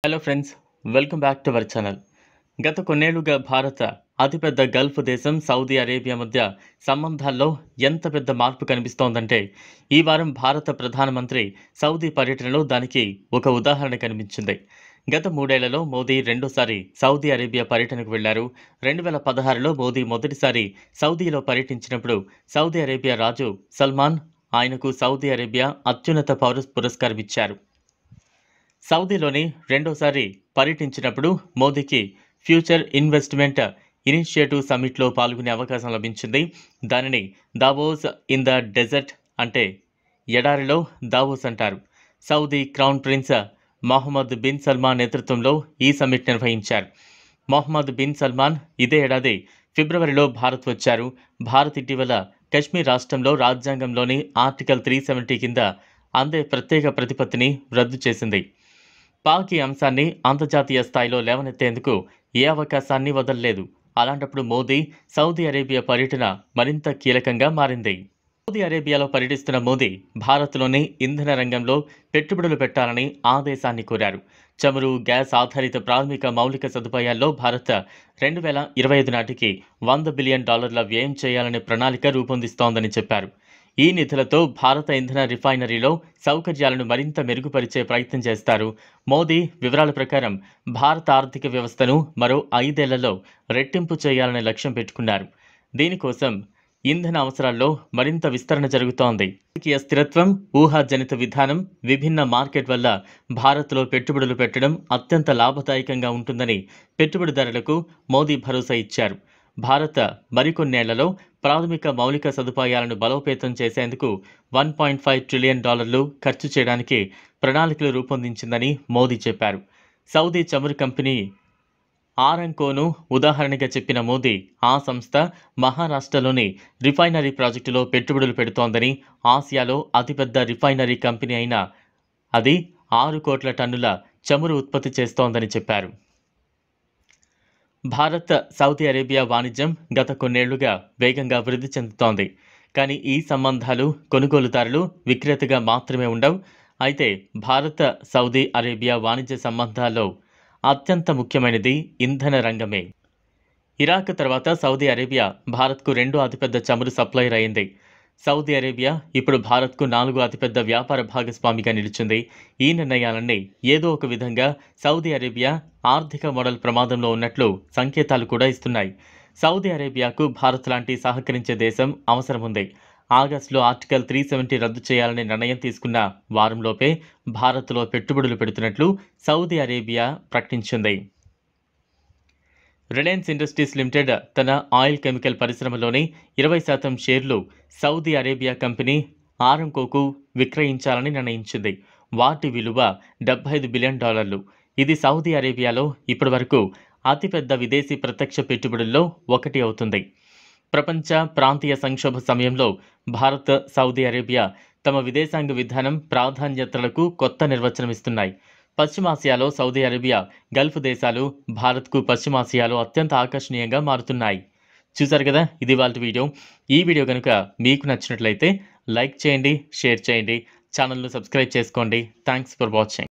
Hello friends, welcome back to our channel. గత కొన్నేళ్లుగా భారత అతిపెద్ద గల్ఫ్ దేశం సౌదీ అరేబియా మధ్య సంబంధాల్లో ఎంత పెద్ద మార్పు కనిపిస్తోందంటే ఈ వారం భారత ప్రధానమంత్రి సౌదీ పర్యటనలో దానికి ఒక ఉదాహరణ కనిపించింది. గత మూడేళ్లలో మోదీ రెండోసారి సౌదీ అరేబియా పర్యటనకు వెళ్లారు. 2016లో మోదీ మొదటిసారి సౌదీలో పర్యటించినప్పుడు సౌదీ అరేబియా రాజు సల్మాన్ ఆయనకు సౌదీ అరేబియా అత్యున్నత పౌర పురస్కారం ఇచ్చారు. సౌదీలోని రెండోసారి పర్యటించినప్పుడు మోదీకి ఫ్యూచర్ ఇన్వెస్ట్మెంట్ ఇనిషియేటివ్ సమ్మిట్లో పాల్గొనే అవకాశం లభించింది. దానిని దావోస్ ఇన్ ద డెజర్ట్ అంటే ఎడారిలో దావోస్ అంటారు. Saudi crown prince Mohammed bin Salman నేతృత్వంలో ఈ సమ్మిట్ నిర్వహించారు. మొహమ్మద్ బిన్ సల్మాన్ ఇదే ఏడాది ఫిబ్రవరిలో భారత్ వచ్చారు. భారత్ ఇటీవల కశ్మీర్ రాష్ట్రంలో రాజ్యాంగంలోని ఆర్టికల్ 370 కింద అందే ప్రత్యేక ప్రతిపత్తిని రద్దు చేసింది. పాక్ ఈ అంశాన్ని అంతర్జాతీయ స్థాయిలో లేవనెత్తేందుకు ఏ అవకాశాన్ని వదలలేదు. అలాంటప్పుడు మోదీ సౌదీ అరేబియా పర్యటన మరింత కీలకంగా మారింది. సౌదీ అరేబియాలో పర్యటిస్తున్న మోదీ భారత్లోని ఇంధన రంగంలో పెట్టుబడులు పెట్టాలని ఆ దేశాన్ని కోరారు. చమురు, గ్యాస్ ఆధారిత ప్రాథమిక మౌలిక సదుపాయాల్లో భారత్ 2025 నాటికి $100 బిలియన్ వ్యయం చేయాలనే ప్రణాళిక రూపొందిస్తోందని చెప్పారు. ఈ నిధులతో భారత ఇంధన రిఫైనరీలో సౌకర్యాలను మరింత మెరుగుపరిచే ప్రయత్నం చేస్తారు. మోదీ వివరాల ప్రకారం భారత ఆర్థిక వ్యవస్థను మరో 5 ఏళ్లలో రెట్టింపు చేయాలనే లక్ష్యం పెట్టుకున్నారు. దీనికోసం ఇంధన అవసరాల్లో మరింత విస్తరణ జరుగుతోంది. రాజకీయ స్థిరత్వం, ఊహాజనిత విధానం, విభిన్న మార్కెట్ వల్ల భారత్లో పెట్టుబడులు పెట్టడం అత్యంత లాభదాయకంగా ఉంటుందని పెట్టుబడిదారులకు మోదీ భరోసా ఇచ్చారు. భారత్ మరికొన్నేళ్లలో ప్రాథమిక మౌలిక సదుపాయాలను బలోపేతం చేసేందుకు $1.5 ట్రిలియన్ ఖర్చు చేయడానికి ప్రణాళికలు రూపొందించిందని మోదీ చెప్పారు. సౌదీ చమురు కంపెనీ ఆరంకోను ఉదాహరణగా చెప్పిన మోదీ ఆ సంస్థ మహారాష్ట్రలోని రిఫైనరీ ప్రాజెక్టులో పెట్టుబడులు పెడుతోందని, ఆసియాలో అతిపెద్ద రిఫైనరీ కంపెనీ అయిన అది 6 కోట్ల టన్నుల చమురు ఉత్పత్తి చేస్తోందని చెప్పారు. భారత్ సౌదీ అరేబియా వాణిజ్యం గత కొన్నేళ్లుగా వేగంగా వృద్ధి చెందుతోంది. కానీ ఈ సంబంధాలు కొనుగోలుదారులు, విక్రేతగా మాత్రమే ఉండవు. అయితే భారత్ సౌదీ అరేబియా వాణిజ్య సంబంధాల్లో అత్యంత ముఖ్యమైనది ఇంధన రంగమే. ఇరాక్ తర్వాత సౌదీ అరేబియా భారత్కు రెండో అతిపెద్ద చమురు సప్లయర్ అయింది. సౌదీ అరేబియా ఇప్పుడు భారత్కు 4వ అతిపెద్ద వ్యాపార భాగస్వామిగా నిలిచింది. ఈ నిర్ణయాలన్నీ ఏదో ఒక విధంగా సౌదీ అరేబియా ఆర్థిక మోడల్ ప్రమాదంలో ఉన్నట్లు సంకేతాలు కూడా ఇస్తున్నాయి. సౌదీ అరేబియాకు భారత్ లాంటి సహకరించే దేశం అవసరం ఉంది. ఆగస్టులో ఆర్టికల్ 370 రద్దు చేయాలనే నిర్ణయం తీసుకున్న వారంలోపే భారత్లో పెట్టుబడులు పెడుతున్నట్లు సౌదీ అరేబియా ప్రకటించింది. రిలయన్స్ ఇండస్ట్రీస్ లిమిటెడ్ తన ఆయిల్ కెమికల్ పరిశ్రమలోని 20% షేర్లు సౌదీ అరేబియా కంపెనీ ఆరంకోకు విక్రయించాలని నిర్ణయించింది. వాటి విలువ $75 బిలియన్. ఇది సౌదీ అరేబియాలో ఇప్పటివరకు అతిపెద్ద విదేశీ ప్రత్యక్ష పెట్టుబడుల్లో ఒకటి అవుతుంది. ప్రపంచ ప్రాంతీయ సంక్షోభ సమయంలో భారత్, సౌదీ అరేబియా తమ విదేశాంగ విధానం, ప్రాధాన్యతలకు కొత్త నిర్వచనం ఇస్తున్నాయి. పశ్చిమాసియాలో సౌదీ అరేబియా, గల్ఫ్ దేశాలు భారత్కు పశ్చిమాసియాలో అత్యంత ఆకర్షణీయంగా మారుతున్నాయి. చూసారు కదా, ఇది ఇవాల్టి వీడియో. ఈ వీడియో కనుక మీకు నచ్చినట్లయితే లైక్ చేయండి, షేర్ చేయండి, ఛానల్ను సబ్స్క్రైబ్ చేసుకోండి. Thanks for watching.